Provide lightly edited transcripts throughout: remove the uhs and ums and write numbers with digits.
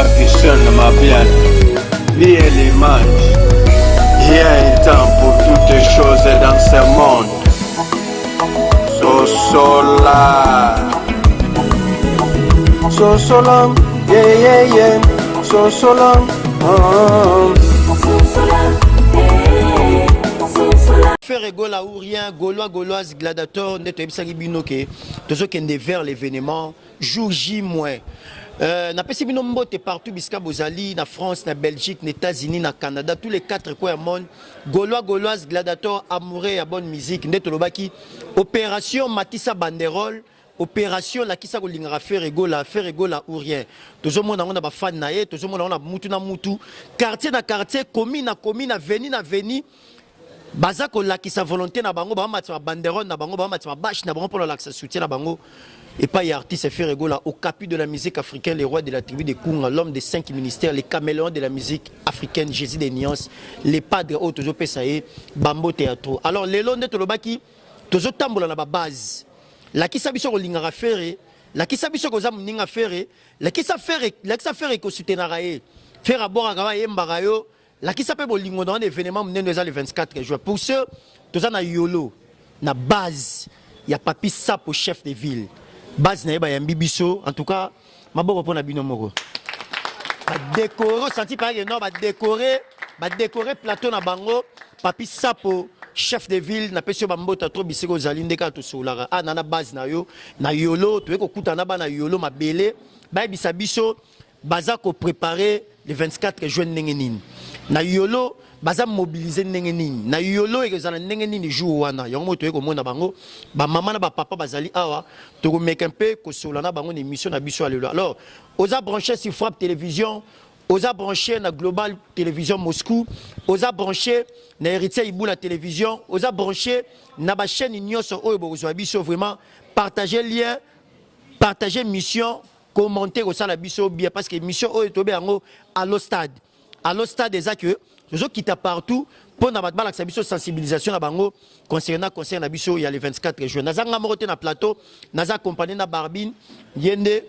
Pakistan, ma bien, vie et l'image. Il y a un temps pour toutes les choses dans ce monde. Sosola, Sosola, yeah, yeah, yeah, Sosola, Faire Gola ou rien, Gaulois, Gauloise, Gladiator, net ebisaki binoke, tozo kende vers l'événement, jour J moins. Na pesi bino mbote partout biska bozali, na France, na Belgique, na États-Unis, na Canada, tous les quatre coins du monde, Gaulois, Gauloise, Gladiator, amoureux à bonne musique, net lobaki, opération Matissa Banderole, opération la kisa kolingara faire Gola ou rien. Tozo mona on a ba fan na ye, tozo mona on a mutu na mutu, quartier na quartier, commune na commune, avenue na avenue. Bazako la qui sa volonté na bango ba matima banderole na bango ba matima bâche na bango pour l'accès soutien na bango et pas y artiste faire Gola au capu de la musique africaine, les rois de la tribu de Kunga, l'homme des 5 ministères, les caméléons de la musique africaine, Jésus des nuances, les padres au tozo pesaye Bambo théâtre. Alors les longs de tolobaki tozo tambola na ba base la qui sa biso ko lingara faire la qui sa biso ko za muninga faire la qui sa faire ko soutenaraye faire abora ka ba yemba yo. La qui s'appelle Bolingo dans l'événement le 24 juin. Pour ceux, tous en Yolo, na base, il y a Papi Sapo, chef de ville. Base na yeba Bibiso. En tout cas, ma bonne pour na binomoro. Ba décorer, senti par exemple, ba décorer plateau na bango. Papi Sapo, chef de ville, na pesio bambota trop biseko zalinde ka to solara. Ah na base na yo, na Yolo, tu eko kuta na ba na Yolo ma belé. Ba bisabiso, baza ko préparer le 24 juin nengenine. Na Yolo baza mobiliser ndenge nini na Yolo ekozala ndenge nini jour wana yango moto eko mona bango ba maman na ba papa bazali awa to meka un peu ko solana bango émission na biso alelo. Alors oza branché sur Frappe Télévision, oza branché na Global Télévision Moscou, oza branché na Héritier Ibula Télévision, oza branché na ba chaîne nyonso oyo bozwa biso vraiment partager lien, partager mission, commenter au sala biso bien parce que mission oyo tobe yango à l'au stade. Alors, stade des actes, les gens qui tapent partout pour la sensibilisation à Bango concernant Abisso, il y a les 24 juin. Naza Ngamote na plateau, Naza accompagné na Barbine, Yende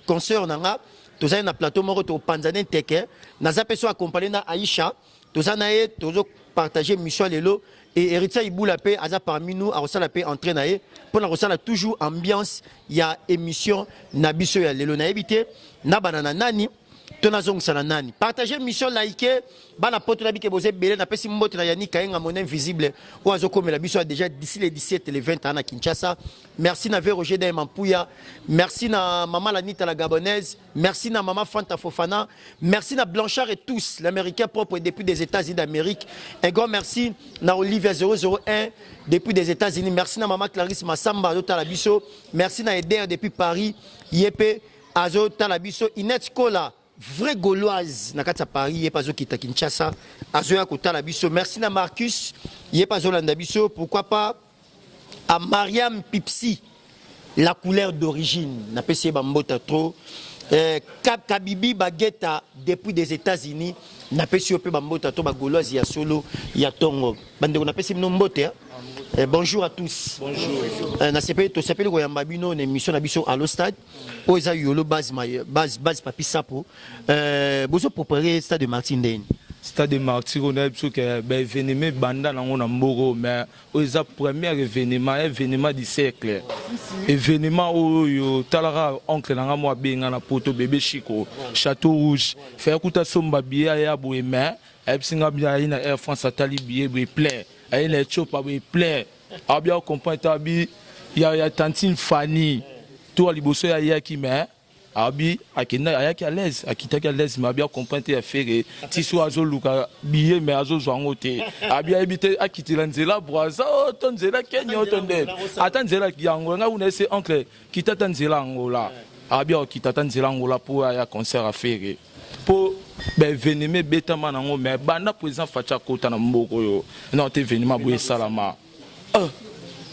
concert nanga, toza na plateau moroto au Panzanen Teke, Naza peso accompagné na Aïcha, toza nae tozo partager mission lelo et Héritier Iboula paix aza parmi nous à Rosa la paix entraîner pour la Rosa toujours ambiance, il y a émission Nabisso ya lelo na éviter na banana nani. Partagez mission liker bana poto na bike boze belé na pesi mbote na yani kaenga mon invisible ou azoko mais la mission déjà d'ici les 17 et les 20 ans à Kinshasa. Merci na Roger Daimampuya, merci na maman Lanita la gabonaise, merci na maman Fanta Fofana, merci na Blanchard et tous l'américain propre depuis des États-Unis d'Amérique. Un grand merci na Olivia 001 depuis des États-Unis, merci na maman Clarisse Massamba de Talabiso, merci na Eder depuis Paris, Yepé Azo Talabiso, Inette Kola vraie Gauloise nakata Paris yé pas zo kita Kinshasa azoya kota la biso. Merci na Marcus yé pas zo landa biso. Pourquoi pas à Mariam Pipsi la couleur d'origine na pesi bambota trop Kabibi Baguetta depuis des États-Unis na pesi pe bambota to ba Gauloise ya solo ya tongo bande na pesi mnombote. Bonjour à tous. Bonjour. Na CP to s'appelle ko yamba bino une émission na biso à l'au stade. Oza Yolo base Papi Sapo. Bozo préparer stade de Martin Den. Stade de Martin on a parce que ben événement banda na ngona mboro mais oza premier événement du siècle. Événement oyo talara oncle na ngamo benga na poto bébé Chico, Château Rouge. Faire kuta somba biya ya boema. Epsinga biya ina Air France atali biye plein. Aïe les chops avec plein. Abia comprend tabi ya tantine Fanny. Toi liboso ya qui mais abi akina ya qui à l'aise akita qui à l'aise mais abia comprend te faire ti so azo luka billet mais azo zwangote. Abia habiter akiti lanzela braza tonzela kenyo tonde. Atanzela yango nga unese oncle kita tanzela ngola. Abia kita tanzela ngola pour ya concert à faire. Pour ben venime beta manango mais banda président facha kota na mboko yo non te venima boye salama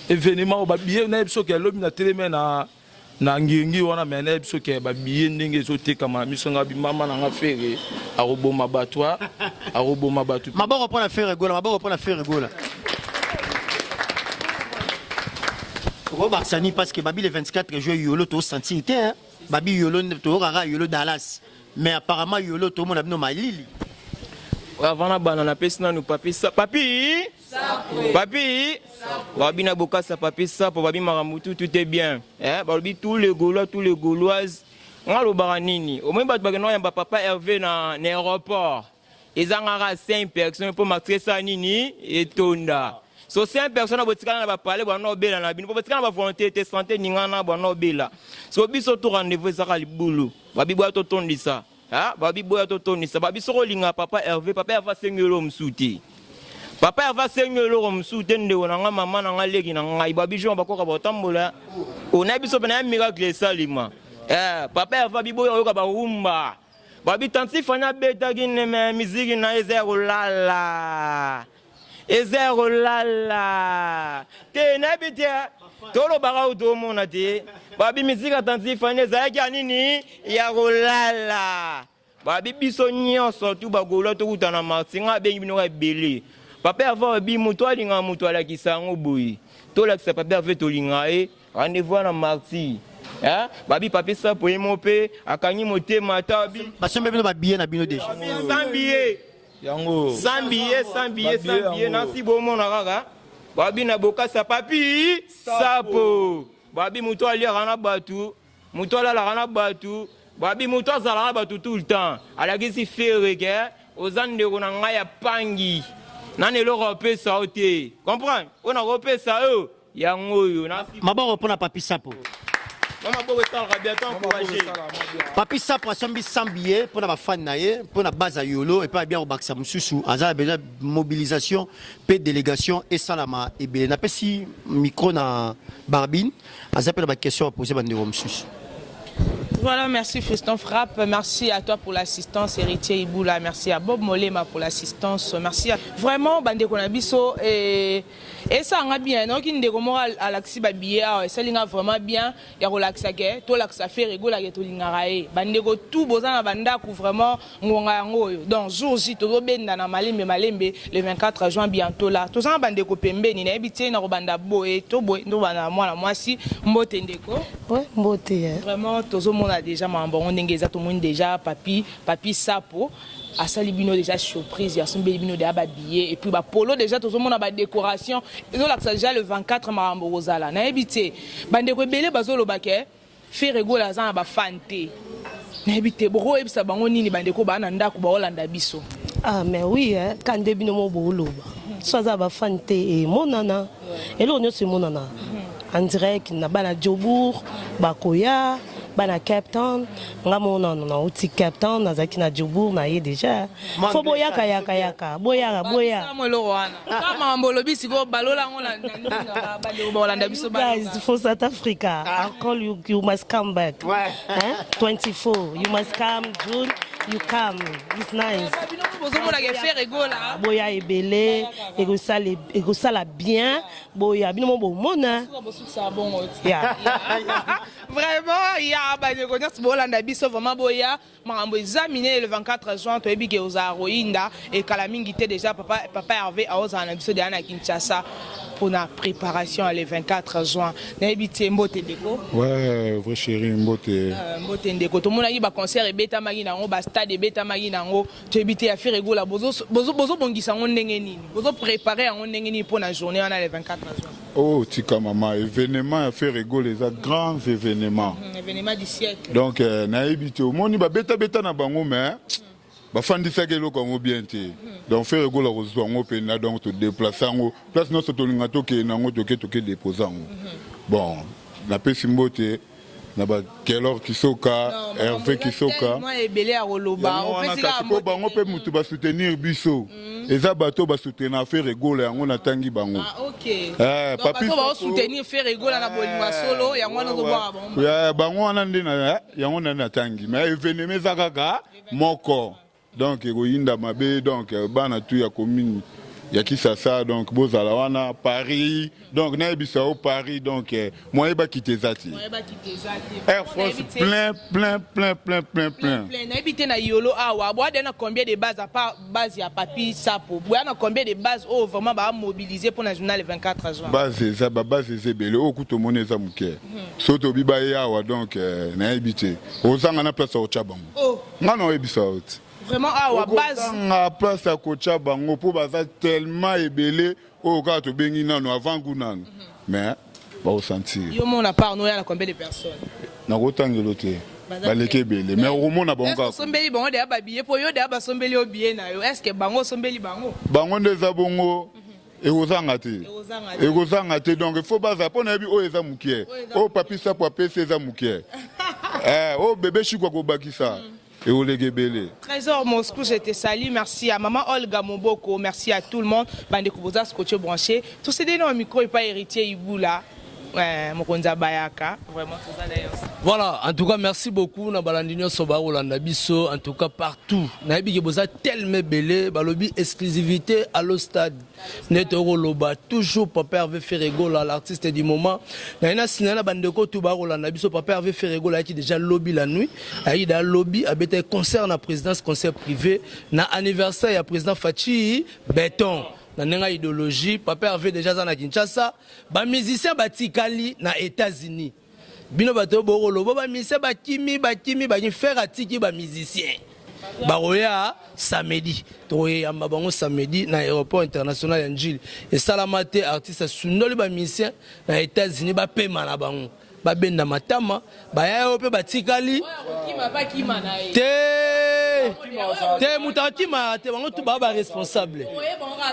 événement ba biye na biso ke lobi na teleme na ngingi wana mais na biso ke ba biye ndenge zote kama misonga bi mama na nga fere aroboma batwa aroboma batu maboko pona faire gola maboko pona faire gola ko baksani parce que babi le 24 juillet yolo to sentir hein babi yolo to rara yolo Dallas mais apparemment yolo tout le monde a bino malili. Avant la banane, nous papi ça. Papi Papi Babina Bokassa, papi ça, pour Babi Maramutu, tout est bien. Babi tous les Gaulois, tous les Gauloises. On a le baranini. Au moins, il y a papa Hervé dans l'aéroport. Ils ont 5 personnes pour marquer ça nini et tonda. So 5 personnes à parler, on a bela na bino. Parce qu'on a volonté de santé, ni on a bela. So biso to rendez-vous ça à libulu. Babi boya to tondi ça. Babi boya to tondi ça. Babi so linga papa Hervé, papa va sengelo msuti. Papa va sengelo msuti nde onanga mama na legi na ngai babi jo bakoka botambola. On a biso na miracle salima. Papa va bibo yo ka ba rumba. Babi tanti fanya beta gine me miziki na ezero lala. Ezero lala. Te na bitia. Tolo bara udo mona te. Babi miziki tanti fanya zaki anini ya lala. Babi biso nyonso tu bagolo to kutana martinga be bino ka belé. Papa va bi muto alinga muto ala kisango boyi. To la sa papa va to linga e rendez-vous na marti. Babi papi ça pour mope akanyi moté matabi parce que même ba billet na bino déjà 100 billets yango 100 billets nasi bomo na kaka babi na Bokassa papi sapo babi muto ali rana batu muto ala rana batu babi muto azala batu tout le temps alagisi fere ke ozande ko na ngaya pangi nane lo repé ça oté comprends on a repé ça yango yo nasi maboko pona papi sapo. Papi ça pour son 100 billets pour la fan naie pour la base à yolo et pas bien au baksa mususu aza déjà mobilisation pe délégation et salama et bien n'a pas si micro na barbine aza pe la question à poser bande mususu. Voilà, merci Fiston Frappe, merci à toi pour l'assistance, Héritier Iboula, merci à Bob Molema pour l'assistance, merci à... Vraiment, Bande Konabiso, et ça a bien, donc il y a à l'axi babia, ça a vraiment bien, il y a relaxa, tout l'axa fait rigoler, il y a tout l'ingarae, Bande tout bozan banda pour vraiment donc jour J, tout ben dans Malembe, le 24 juin bientôt là, tout ça Bande Kopembe, ni n'habité na Banda Boé, tout boé, nous bana moi si Mbote Ndeko, ouais Mbote, vraiment tout le monde a déjà mambo ndengeza tout le monde déjà papi sapo à salibino déjà surprise il y a son bébino de habillé et puis ba polo déjà tout le monde a ba décoration ils ont là déjà le 24 mambo rozala na habité bande ko belé bazolo baké fait rigoler za ba fante na habité bro et ça bango nini bande ko ba na ndako ba Hollanda biso mais oui quand debino mo bolo soit za ba fante et monana et là on est monana en direct na bana Djobour bakoya bana Cape Town ngamona na uti Cape Town nazaki na Djobour na ye déjà fo boya yaka boya kama mbolobi siko balola ngona bande Hollanda biso guys for South Africa I call you must come back 24 you must come June you come it's nice boya ebele egosala bien boya bino bo mona vraiment il y a bande ko nyas Hollanda biso vraiment boya mambo examiner le 24 juin to ebike oza roinda et kala mingi te déjà papa Hervé a oza na biso de na Kinshasa pour la préparation le 24 juin na ebite Mbote Ndeko ouais vrai chéri Mbote Ndeko tout monde a ba concert ebeta magi nango ba stade ebeta magi nango to ebite ya faire gola bozo bongisa ngo ndenge nini bozo préparer ngo ndenge nini pour la journée on a le 24 juin. Oh tika mama événement à faire rigoler les grands événements événement du siècle donc na ebite au moni ba beta na bango mais bafandisa ke eloko yango bien te donc faire rigoler kozwa yango mpena donc to déplacer yango place nyonso tolinga tokende nango toke dépose yango bon napesi Mbote na ba Kelor Kisoka Hervé Kisoka moi ebele a koloba opesika bango pe mutu ba soutenir biso eza bato ba soutenir faire rigoler yango na tangi bango OK papi ba soutenir faire rigoler na bolinga solo yango na zo ba bango ya bango wana ndina yango na tangi mais événement zakaka moko donc ekoyinda mabe donc bana tu ya commune ya Kisasa donc bozala wana Paris donc na ebisa au Paris donc moi ba quitter zati Air France plein na ebité na yolo awa boa na combien de bases à part base ya Papi Sapo boa na combien de bases oh vraiment ba mobiliser pour la journée le 24 juin base za ba base zebele o kuto moneza muke soto biba yawa donc na ebité ozanga na place au chabango ngano ebisa out vraiment awa base na place à kocha bango po baza tellement ebele o ka to bengi nano avant gunano mais ba o sentir yo mon part no ya na combien de personnes na kotangelo te baleke ebele mais omona bango sombeli bango de ababiye po yo de abasombeli obiye na yo est-ce que bango sombeli bango ndeza bongo ekozanga te donc il faut baza pona bi o eza mukie o Papi Sapo apesi eza mukie o bébé chikwa kobakisa et au Léguébélé. Trésor Moscou, je te salue. Merci à maman Olga Moboko. Merci à tout le monde. Bande Koboza, Scotché branché. Tous ces dénoms au micro et pas héritier Iboula. Mokonza Bayaka. Vraiment, tout ça d'ailleurs. Voilà, en tout cas, merci beaucoup. Na balandinyo sobaro landa biso. En tout cas, partout. Na ebi boza tellement belé. Balobi exclusivité à l'au stade. Netoro loba. Toujours Papa Hervé Ferrego, l'artiste du moment. Na ina sinana bandeko tubaro landa biso. Papa Hervé Ferrego là qui déjà lobby la nuit. Aïda lobby a été concert na présidence concert privé. Na anniversaire ya président Fachi Béton. Na nenga idéologie, Papa Hervé déjà na Kinshasa, ba musicien batikali na États-Unis. Bino bato borolo, ba musicien bakimi ba faire atiki ba musicien. Ba roya samedi. Toye amba bango samedi na aéroport international ya Njili. Et salamate artiste sundoli ba musicien na États-Unis ba pema na bango. Ba benda matama, ba ya pe batikali. Te mutakima te bango tout ba responsable.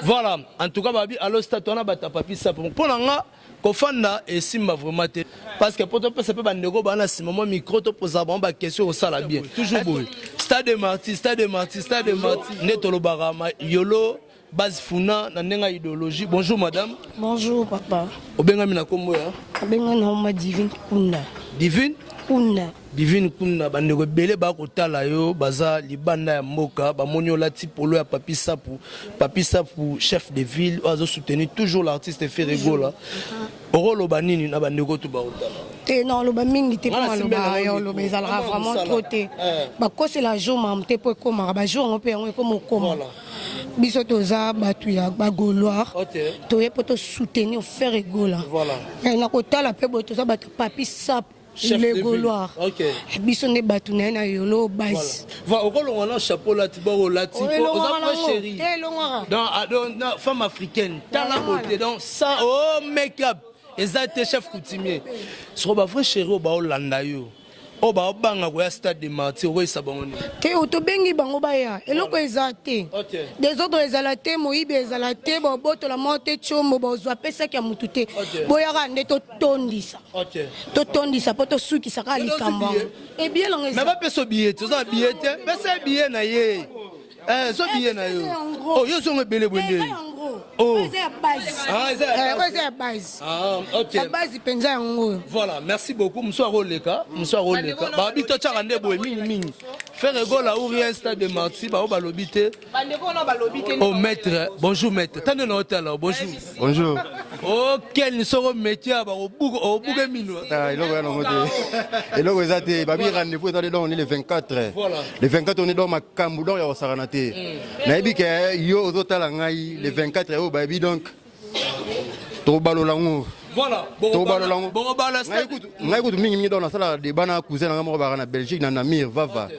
Voilà, en tout cas babi allo stade on a bata Papi Sapo. Pour nga kofanda et simba vraiment te parce que pour toi ça peut bandego bana si moment micro to poser ba question au sala bien. Toujours beau. Stade de Marty netolo barama yolo base funa na nenga idéologie. Bonjour madame. Bonjour papa. Obenga mina kombo ya. Obenga na ma Divine Kunda. Divine Kunda bandeko belé ba kotala yo baza libanda ya mboka ba monyo lati polo ya Papi Sapo chef de ville ozo soutenir toujours l'artiste Ferrego là orolo banini na bandeko to ba kotala te non lo ba mingi te pour lo ba yo lo bezalra vraiment trop te ba ko c'est la jour mam te pour koma ba jour on peut on comme koma biso toza batu ya ba gaulois to ye poto soutenir Ferrego là voilà et na kotala pe bo toza batu Papi Sapo les Gaulois. OK. Bisonne batuna na yolo base. Va au on a chapeau là tiboro là tipo aux chérie. Dans femme africaine, dans la beauté donc ça oh make-up. Exact chef coutumier. Sur ba vrai chérie au ba Hollanda yo. O ba banga ko stade de Marty o isa bangoni. Te o to bengi bango ba ya. Eloko ezate. Des autres ezalate moyibe ezalate bo boto la monte chombo bo zo pesa kia mutute. Boyaka nde to tondisa. To tondisa poto suki saka likamba. Et bien long ezate. Mais ba peso billet, to za billet, pesa billet na ye. So billet na yo. Oh yo so ngebele bwende. Oh, c'est la base. OK. La base penza yango. Voilà, merci beaucoup. Monsieur Roleka. Babi to chakande boy mingi. Ferrego la ou rien stade de Marty ba o balobité. Oh maître, bonjour maître. Tande na hôtel là, bonjour. Bonjour. Oh quel soro métier ba o bugo mino. Ah, il est ngote. Et là vous êtes babi rendez-vous on est le 24. Voilà. Le 24 on est dans Makambu donc ya saranate. Na ebike yo ozotala ngai le 24 au baby donc to balolango. Voilà, bon balolango. Ngai kutu mingi dans la salle de bana cousin nga mo ba na Belgique na Namir Vava.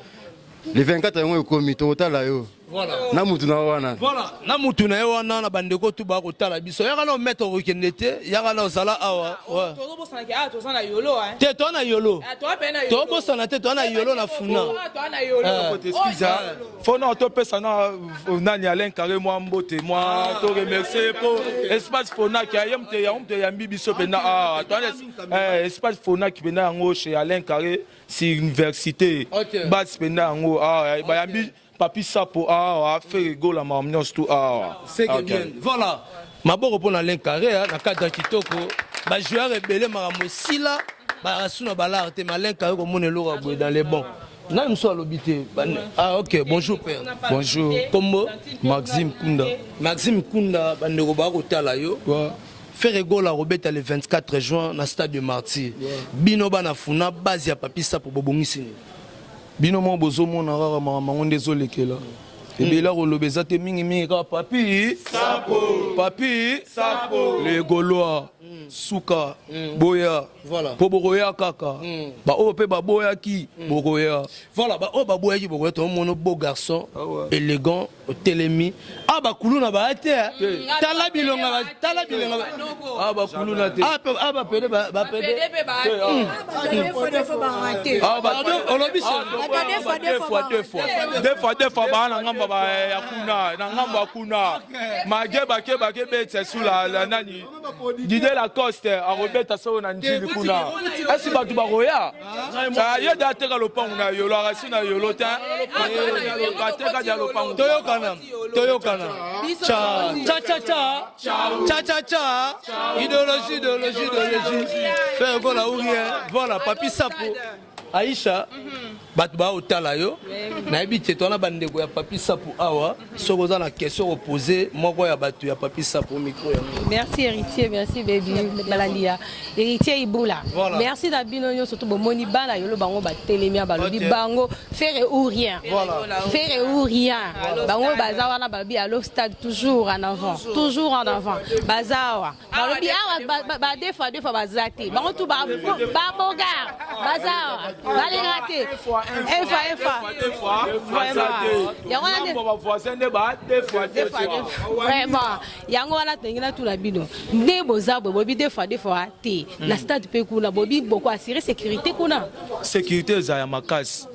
Le 24 on est comité otala yo. Voilà. Na mutu na wana. Voilà, na mutu na wana na bandeko tu ba kotala biso. Yaka na mettre okendete, yaka na osala awa. Ouais. To bosana ki to sana yolo hein. Te to na yolo. To pe na yolo. To bosana te to na yolo na funa. To na yolo. Excuse. Faut non to pesa na nani Alain Carré moi mbote moi to remercier pour espace Fona qui ayam te yambi biso pena ah to espace Fona qui pena ngo chez Alain Carré c'est université. Bas pena ngo ah ba yambi Papi Sapo ah Ferrego la mamnios tout ah c'est bien. Voilà. Maboko pour Alain Carré na cadre kitoko ba joueur rebelle maramosila ba rasuna ba l'arte Alain Carré comme on est dans les bons. Non, je suis à l'hôpital. Ah, ok, bonjour père. Bonjour. Comment? Maxime Kunda. Maxime Kunda, Bandego Barotalayo. Faire goal à Robert le 24 juin dans le stade de Martyr. Bino Banafuna, base à Papissa pour Bobongisini. Bino mo bozo mo na rara maman désolé que là. Et bien là, on le baisa te mingi papi, sapo, papi, sapo, les Gaulois, Souka, Boya, voilà. Poboroya Kaka, ba ope ba Boya qui, Boroya. Voilà, bah oh bah Boya qui Boroya, ton mon beau garçon, élégant, télémi. Ah bah Koulouna bah ate, tala bilonga, Ah bah Koulouna te. Ah bah pede bah pede. Ah bah on l'a vu deux fois bah na ngamba ba yakuna na ngamba kuna mageba ke bete sous la nani Didier Lacoste a Robert so na njili kuna asi batu ba roya ça yeda teka lopangu na yolo arasi na yolo ta ba teka ja lopangu Toyokana cha idéologie faire voilà ou rien voilà papi sapo Aïcha batu ba otala yo na habite tona bandeko ya papi sapo awa soko za na question opposée moko ya batu ya papi sapo micro ya merci héritier merci baby balandia héritier Ibula voilà. Merci na binonyo surtout bomoni bana yolo bango ba telemia balobi bango faire ou rien voilà. Faire ou rien bango bazawa na babi à l'au stade toujours en avant bazawa balobi awa ba deux fois bazate bango tout ba bogar bazawa bali raté une fois vraiment yango wana tengina tout la bino ne boza bobi deux fois té la stade pe kuna bobi beaucoup assurer sécurité kuna sécurité za ya makasi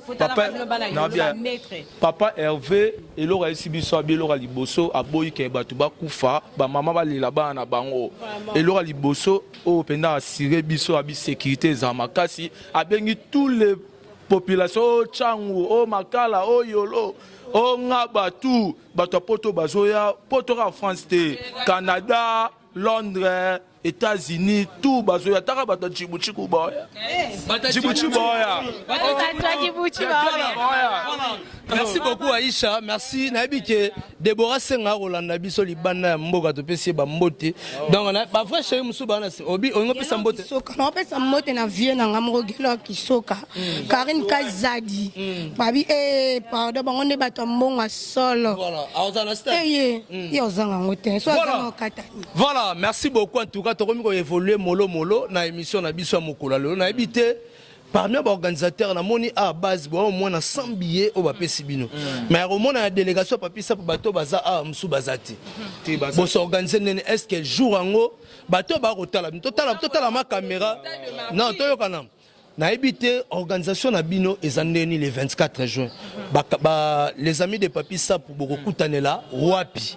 papa Hervé elora esibiso abelora liboso aboyi ke batu bakufa ba mama balela bana bango elora liboso o penda assurer biso abi sécurité za makasi abengi tous les population o changu o makala o yolo o ngaba tout bato poto bazoya poto ka France te Canada Londres États-Unis tout bazoya taka bato Djibouti kuboya Djibouti boya merci beaucoup Aïcha merci nabi ke Deborah Senga Rolanda biso libanda ya mboka to pesi ba mbote donc na ba vrai chéri musu bana obi ongo pesa mbote soka na pesa mbote na vie na ngamrogelo kisoka Karine Kazadi babi pardon bango ne bato mbonga solo voilà aozana stade yo zanga ngote so zanga katani voilà merci beaucoup en tout cas to komi ko évoluer molo na émission na biso mokolo lelo na habité parmi les organisateurs, on a moni à base au moins 100 billets au bapesi bino. Mais au moins la délégation papi ça pour bateau baza à msou bazati. Bon s'organiser est-ce qu'elle joue en haut bateau ba rotala total ma caméra. Non, toyo kanam. Na habité organisation na bino ezandeni le 24 juin. Les amis de papi ça pour beaucoup tanela wapi.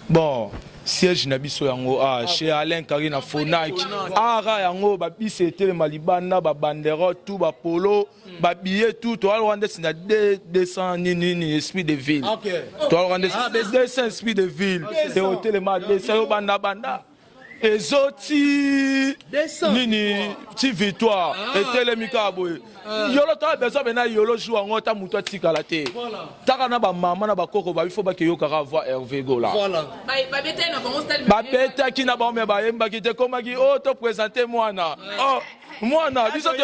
Bon siège na biso yango chez Alain Karina Fonak ara yango ba bisete malibana ba bandero tout ba polo ba billet tout to Rwanda sina 200 ni esprit de ville to Rwanda 200 esprit de ville c'est hôtel ma 200 banda ezoti nini ti victoire etelemika boye yolo ta besoin bena yolo joue en ta muto tikala te taka na ba mama na ba koko ba il faut ba ke yo kara voir Hervé Gola voilà ba beta ki na ba me ba yemba ki te koma ki oh to présenter mwana oh mwana biso to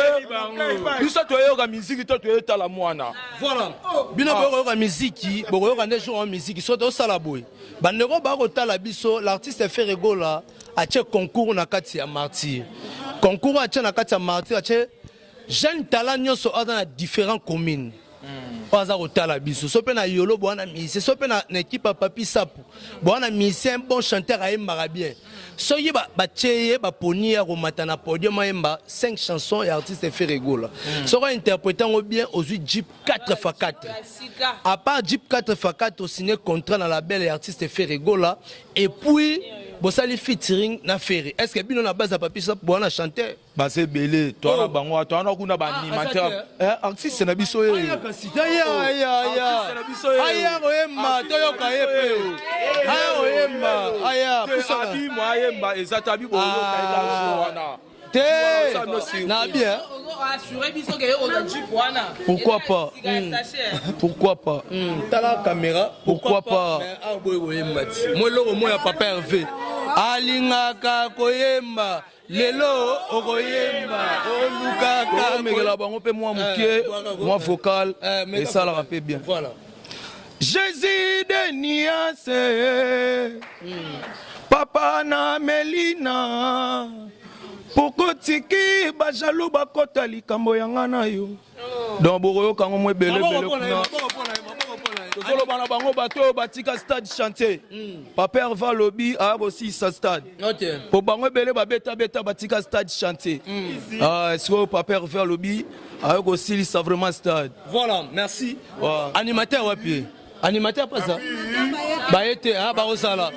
yo ka musique to eta la mwana voilà bino bo ka musique bo yo ka ne jour en musique so to sala boy ba ne ko ba ko tala biso l'artiste Ferré Gola a tché concours na kati ya Martyr concours a tché na kati ya Martyr a tché jeune talent nyonso dans différentes communes Paza otala biso sope na yolo bwana musicien sope na équipe à papi sapu bwana musicien bon chanteur aimba bien soyi ba cheye ba poni ya romata na podium aimba 5 chansons et artiste Ferré Gola sera interprétant bien aux Jeep 4x4 à part Jeep 4x4 au signé contrat dans la belle artiste Ferré Gola et puis bosali featuring na Ferré est-ce que bino na base à papi sapu bwana chanteur basé belé toi na bango toi na kuna ba animateur artiste na biso aya oyemba toyoka yepe aya oyemba aya pusa bi mo ayemba ezata bi bo yoka ila wana Na bien. Pourquoi pas? Pourquoi pas? T'as la caméra? Pourquoi pas? Moi, le mot, papa Hervé. Alingaka koyemba. Lelo okoyemba. Olukaka. Megela bango pe moi mukie, moi vocal. Et ça la rappelle bien. Voilà. Jésus de Niase. Papa na Melina. Poko tiki bajalou bakota likambo yanga na yo. Donc boroyo kango mwe bele kuna. Tozolo bana bango bato batika stade chantier. Papa Hervé lobby a aussi sa stade. OK. Po bango bele ba beta batika stade chantier. Ah, est-ce Papa Hervé lobby a aussi ça vraiment stade. Voilà, merci. Animateur wapi? Animateur pas ça. Ba été ah ba osala.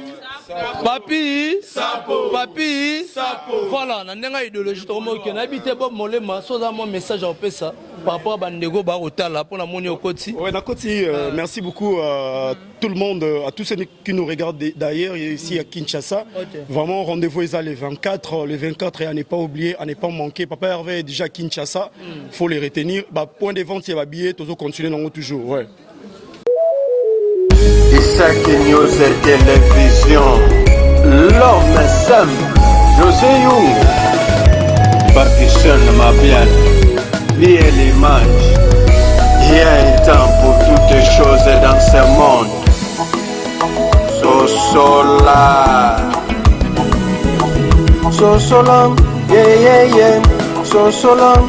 Papi Sapo. Papi Sapo. Voilà, na ndenga idéologie to mo ke na bité Bob Molema soza mon message au pesa par rapport à bandego ba otala pour la moni au Koti. Ouais, na Koti, merci beaucoup à tout le monde, à tous ceux qui nous regardent d'ailleurs ici à Kinshasa. Okay. Vraiment rendez-vous est à les 24 et à ne pas oublier, à ne pas manquer. Papa Hervé est déjà à Kinshasa, faut les retenir. Bah point de vente, il va billet, toujours continuer non toujours. Ouais. Isaac News et Télévision, l'homme simple, José Young, Baptiste Mabian, vie et l'image. Il y a un temps pour toutes les choses dans ce monde. So solam, yeah, yeah, yeah, so solam,